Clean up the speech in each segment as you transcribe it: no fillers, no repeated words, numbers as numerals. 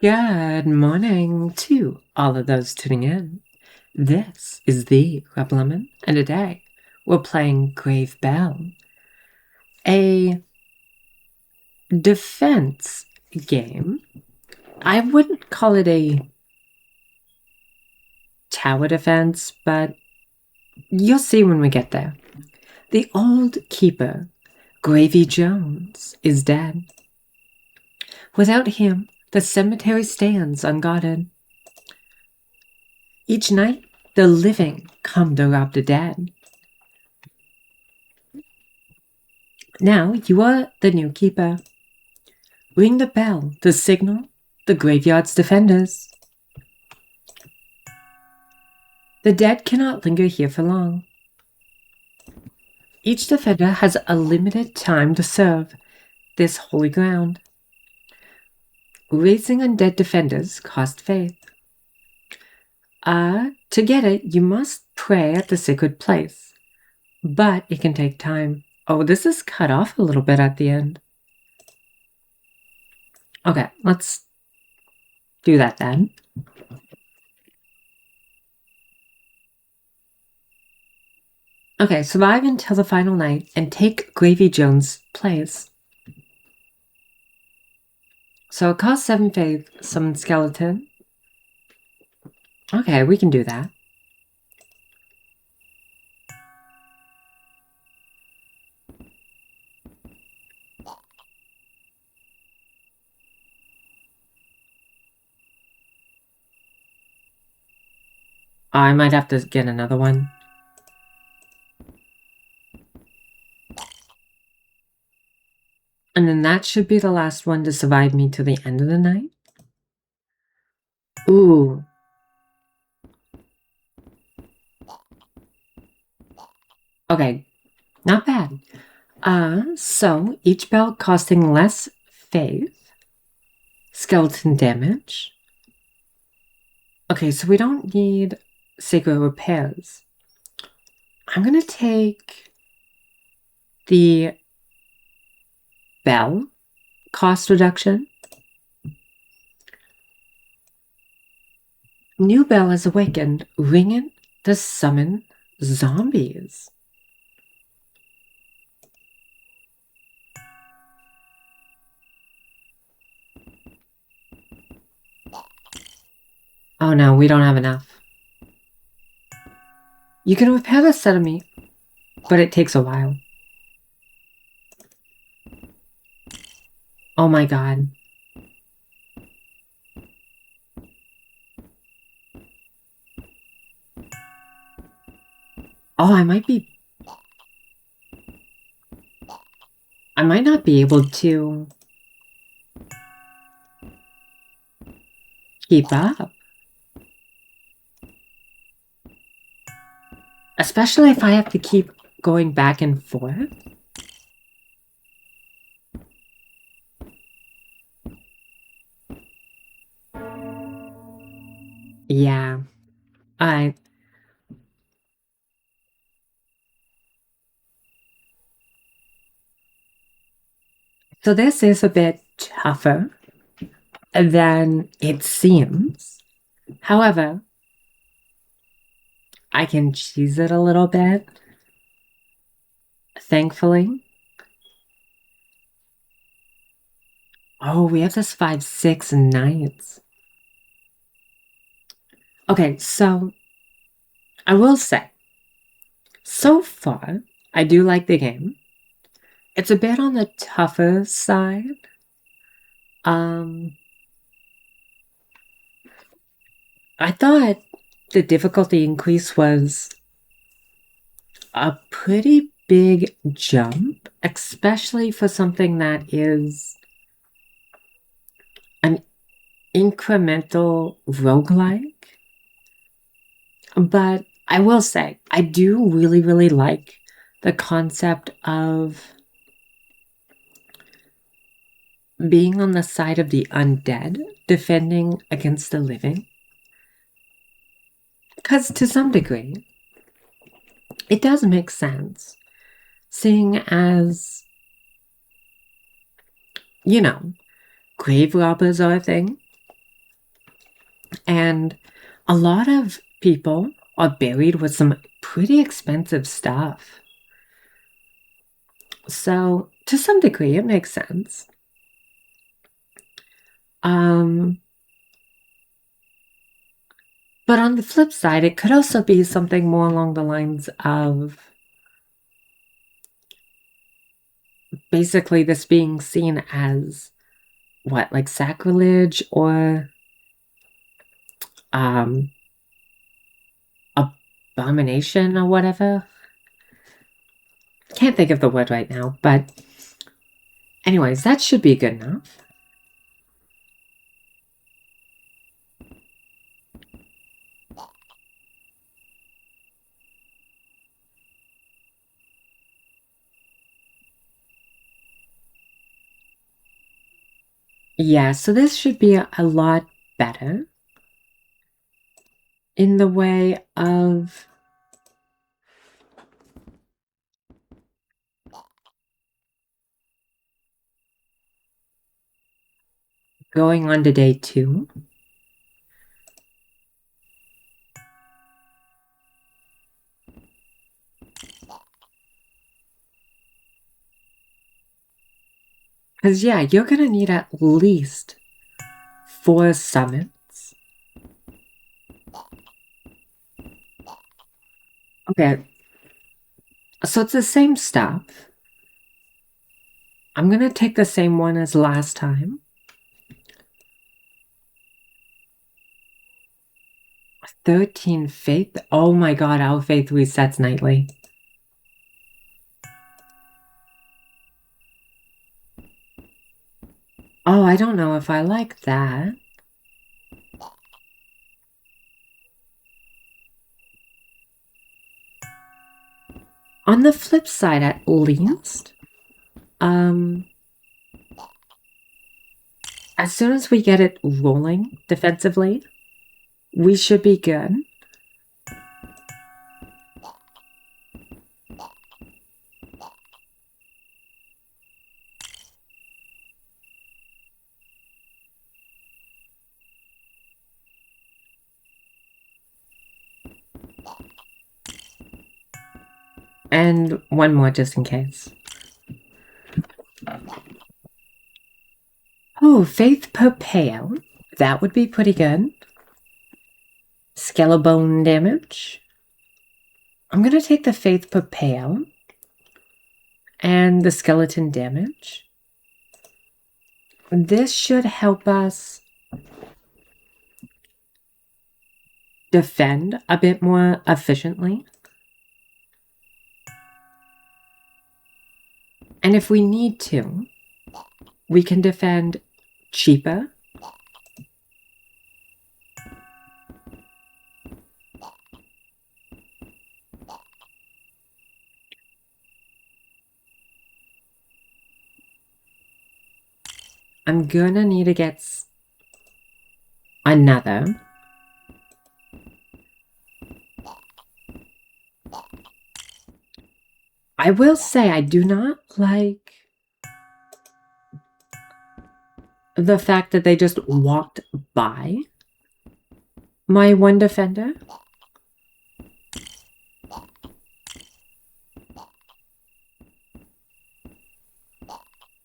Good morning to all of those tuning in. This is the Rebel Lemon, and today we're playing Grave Bell, a defense game. I wouldn't call it a tower defense, but you'll see when we get there. The old keeper, Gravey Jones, is dead. Without him, the cemetery stands unguarded. Each night, the living come to rob the dead. Now you are the new keeper. Ring the bell to signal the graveyard's defenders. The dead cannot linger here for long. Each defender has a limited time to serve this holy ground. Raising undead defenders cost faith. To get it, you must pray at the sacred place, but it can take time. Oh, this is cut off a little bit at the end. Okay, let's do that then. Okay, survive until the final night and take Gravey Jones' place. So it costs 7 faith, summon skeleton. Okay, we can do that. I might have to get another one. And then that should be the last one to survive me to the end of the night. Ooh. Okay, not bad. So each bell costing less faith. Skeleton damage. Okay, so we don't need sacred repairs. I'm gonna take the bell cost reduction. New bell has awakened, ringing to summon zombies. Oh no, we don't have enough. You can repair the set of meat, but it takes a while. Oh my god. Oh, I might not be able to keep up. Especially if I have to keep going back and forth. Yeah. So this is a bit tougher than it seems. However, I can cheese it a little bit. Thankfully. Oh, we have this 5, 6 nights. Okay, so I will say, so far, I do like the game. It's a bit on the tougher side. I thought the difficulty increase was a pretty big jump, especially for something that is an incremental roguelike. But I will say, I do really, really like the concept of being on the side of the undead, defending against the living. Because to some degree, it does make sense, seeing as, you know, grave robbers are a thing. And a lot of people are buried with some pretty expensive stuff. So, to some degree, it makes sense. But on the flip side, it could also be something more along the lines of basically this being seen as what, like sacrilege or abomination or whatever. Can't think of the word right now, but anyways, that should be good enough. Yeah, so this should be a lot better in the way of going on to day 2. Because, yeah, you're going to need at least 4 summons. Okay. So it's the same stuff. I'm going to take the same one as last time. 13 faith? Oh my god, our faith resets nightly. Oh, I don't know if I like that. On the flip side, at least, as soon as we get it rolling defensively, we should be good. And one more just in case. Oh, faith per payout. That would be pretty good. Skeleton damage. I'm going to take the faith per payout. And the skeleton damage. This should help us defend a bit more efficiently. And if we need to, we can defend cheaper. I'm gonna need to get another. I will say I do not like the fact that they just walked by my one defender.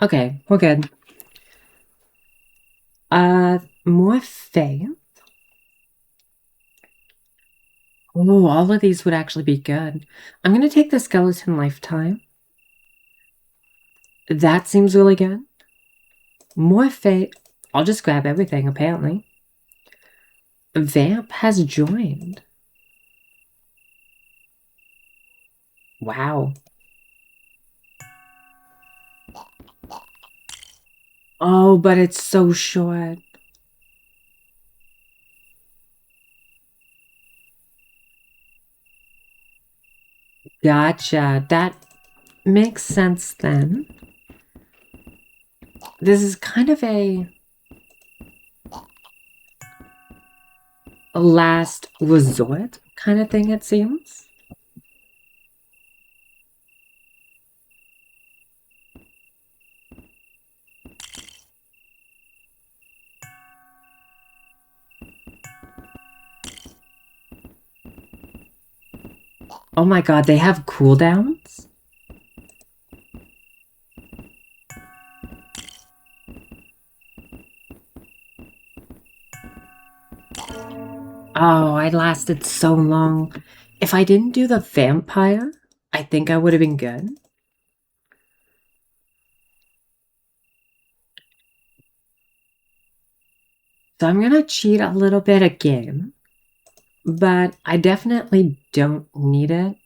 Okay, we're good. More faith. Oh, all of these would actually be good. I'm gonna take the skeleton lifetime. That seems really good. More faith. I'll just grab everything, apparently. Vamp has joined. Wow. Oh, but it's so short. Gotcha. That makes sense then. This is kind of a last resort kind of thing, it seems. Oh my god, they have cooldowns? Oh, I lasted so long. If I didn't do the vampire, I think I would have been good. So I'm gonna cheat a little bit again, but I definitely don't need it.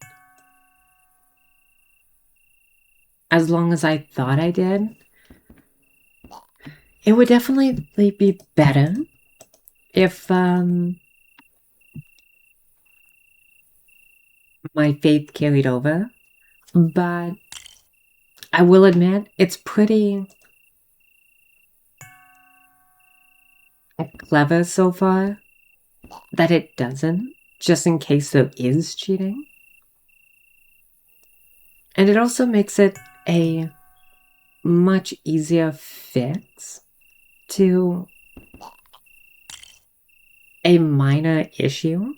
As long as I thought I did. It would definitely be better if my faith carried over, but I will admit it's pretty clever so far that it doesn't, just in case there is cheating. And it also makes it a much easier fix to a minor issue.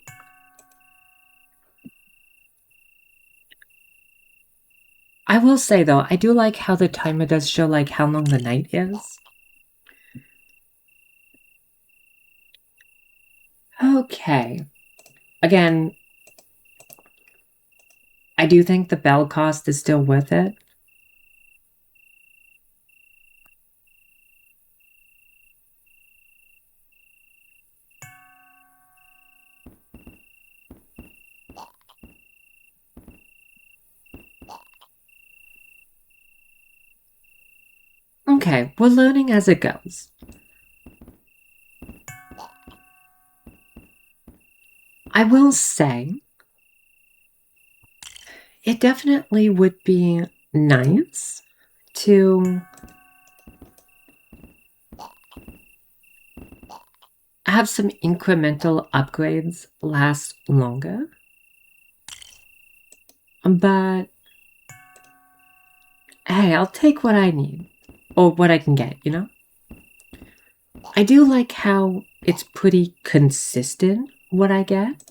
I will say though, I do like how the timer does show like how long the night is. Okay. Again, I do think the bell cost is still worth it. Okay, we're learning as it goes. I will say, it definitely would be nice to have some incremental upgrades last longer. But hey, I'll take what I need. Or what I can get, you know? I do like how it's pretty consistent what I get.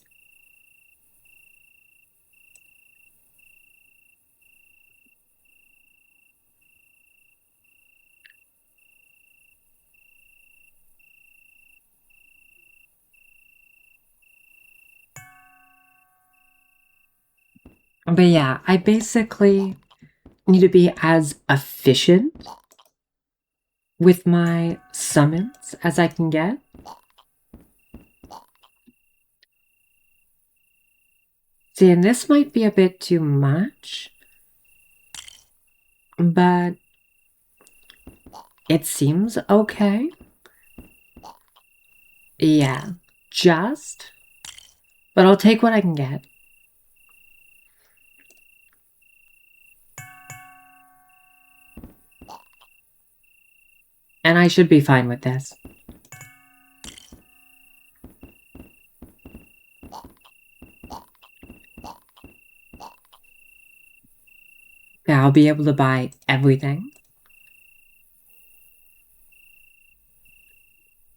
But yeah, I basically need to be as efficient with my summons as I can get. See, and this might be a bit too much, but it seems okay. Yeah, just. But I'll take what I can get. And I should be fine with this. Yeah, I'll be able to buy everything.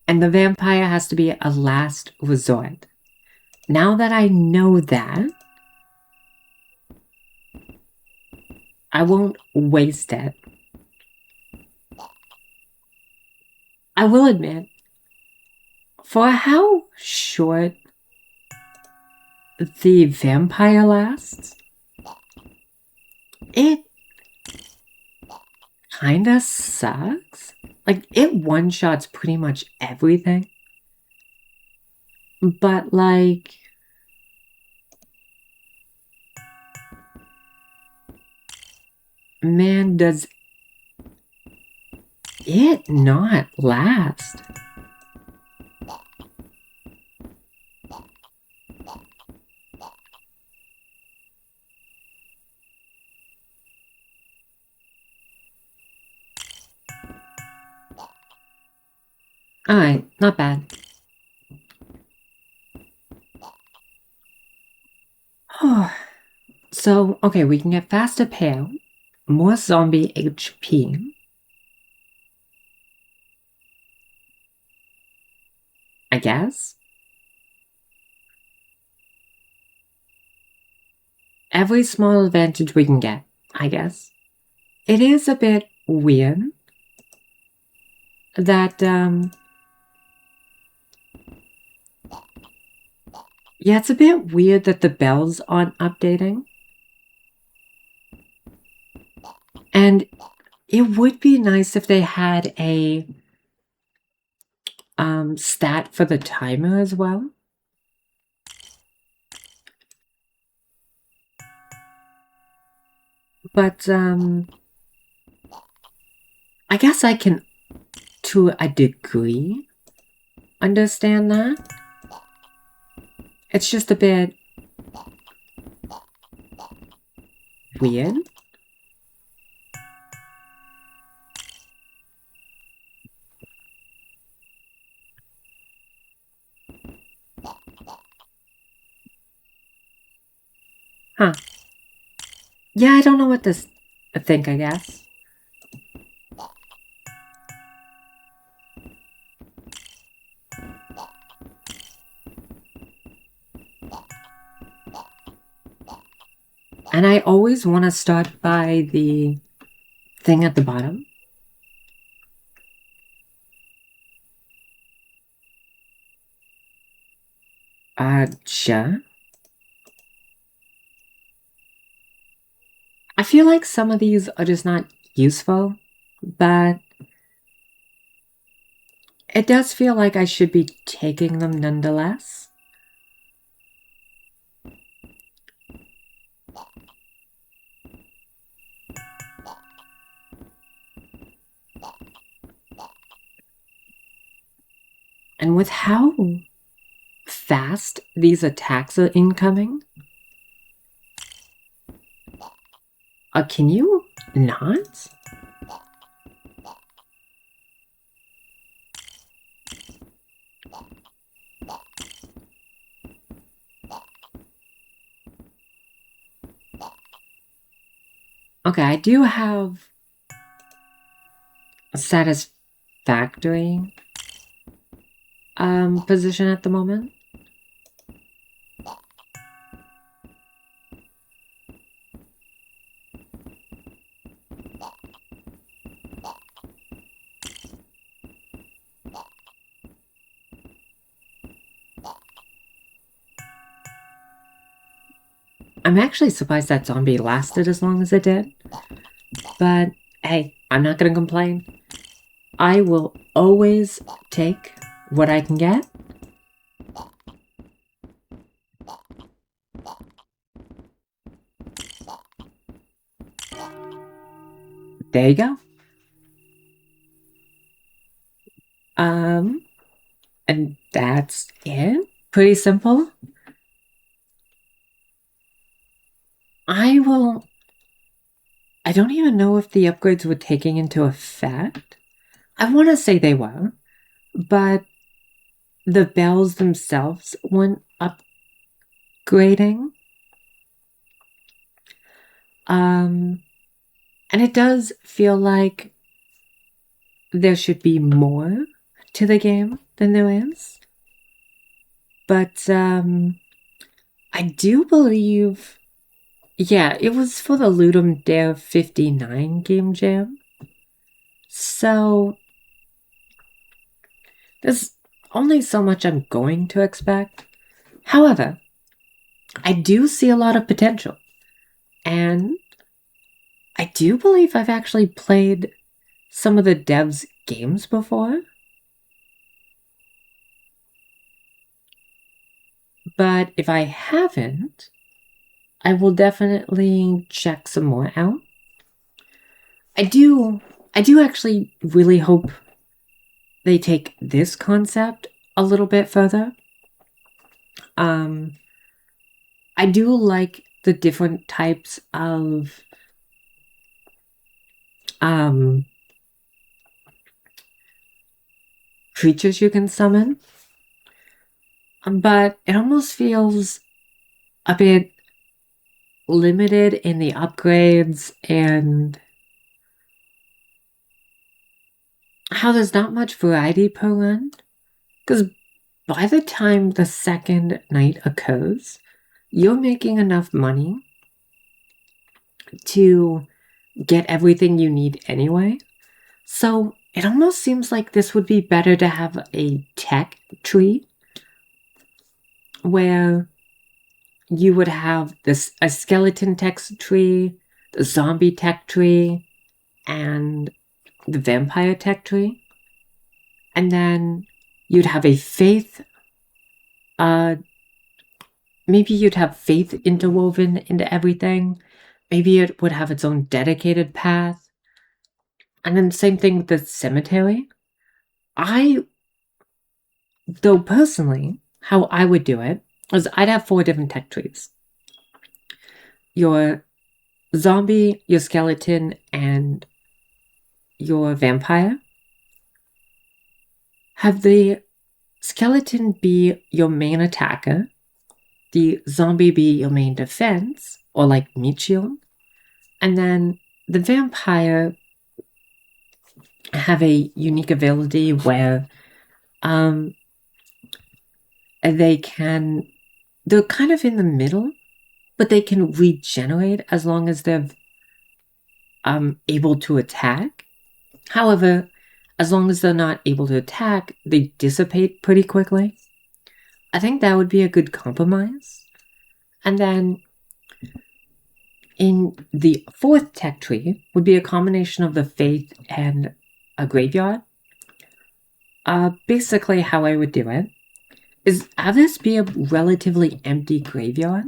And the vampire has to be a last resort. Now that I know that, I won't waste it. I will admit, for how short the vampire lasts, it kinda sucks. Like, it one-shots pretty much everything. But, like, man, does it not last? Alright, not bad. So, okay, we can get faster payout, more zombie HP. I guess. every small advantage we can get, I guess. It is a bit weird that, yeah, it's a bit weird that the bells aren't updating. And it would be nice if they had a stat for the timer as well. But I guess I can, to a degree, understand that. It's just a bit weird. Huh. Yeah, I don't know what to think, I guess. And I always want to start by the thing at the bottom. Sure. I feel like some of these are just not useful, but it does feel like I should be taking them nonetheless. And with how fast these attacks are incoming, can you not? Okay, I do have a satisfactory position at the moment. I'm actually surprised that zombie lasted as long as it did. But hey, I'm not gonna complain. I will always take what I can get. There you go. And that's it. Pretty simple. I don't even know if the upgrades were taking into effect. I want to say they were, but the bells themselves weren't upgrading. And it does feel like there should be more to the game than there is. But I do believe, yeah, it was for the Ludum Dare 59 game jam. So there's only so much I'm going to expect. However, I do see a lot of potential. And I do believe I've actually played some of the devs' games before. But if I haven't, I will definitely check some more out. I do actually really hope they take this concept a little bit further. I do like the different types of creatures you can summon. But it almost feels a bit limited in the upgrades and how there's not much variety per run. Because by the time the second night occurs, you're making enough money to get everything you need anyway. So it almost seems like this would be better to have a tech tree where you would have a skeleton tech tree, the zombie tech tree, and the vampire tech tree. And then you'd have a faith, maybe you'd have faith interwoven into everything. Maybe it would have its own dedicated path. And then same thing with the cemetery. Though personally, how I would do it is I'd have 4 different tech trees. Your zombie, your skeleton, and your vampire. Have the skeleton be your main attacker, the zombie be your main defense, or like meat shield, and then the vampire have a unique ability where they're kind of in the middle, but they can regenerate as long as they're able to attack. However, as long as they're not able to attack, they dissipate pretty quickly. I think that would be a good compromise. And then in the 4th tech tree would be a combination of the faith and a graveyard. Basically how I would do it is have this be a relatively empty graveyard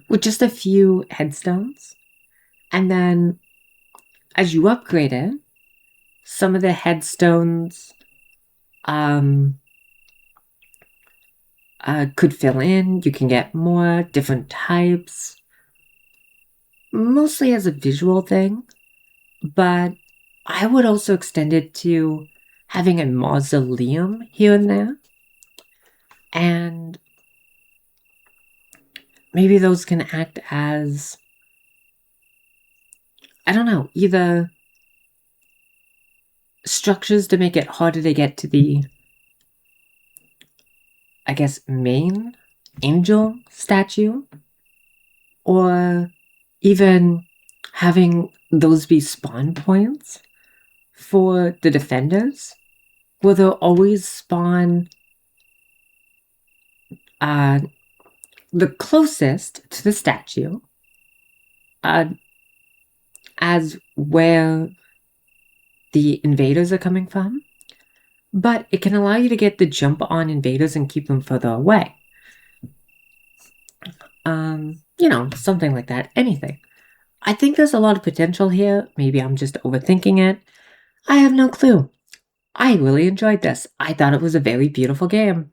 with just a few headstones. And then as you upgrade it, some of the headstones could fill in. You can get more different types, mostly as a visual thing, but I would also extend it to having a mausoleum here and there. And maybe those can act as, I don't know, either structures to make it harder to get to the, I guess, main angel statue, or even having those be spawn points for the defenders, where they'll always spawn the closest to the statue as where the invaders are coming from, but it can allow you to get the jump on invaders and keep them further away. Something like that. Anything. I think there's a lot of potential here. Maybe I'm just overthinking it. I have no clue. I really enjoyed this. I thought it was a very beautiful game.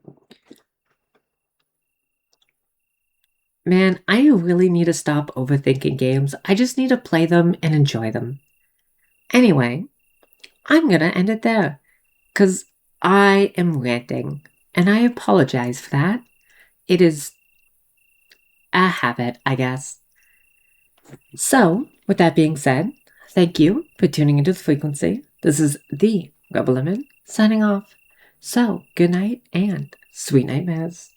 Man, I really need to stop overthinking games. I just need to play them and enjoy them. Anyway, I'm gonna end it there, because I am ranting, and I apologize for that. It is a habit, I guess. So, with that being said, thank you for tuning into The Frequency. This is the Rebel Lemon signing off. So, good night and sweet nightmares.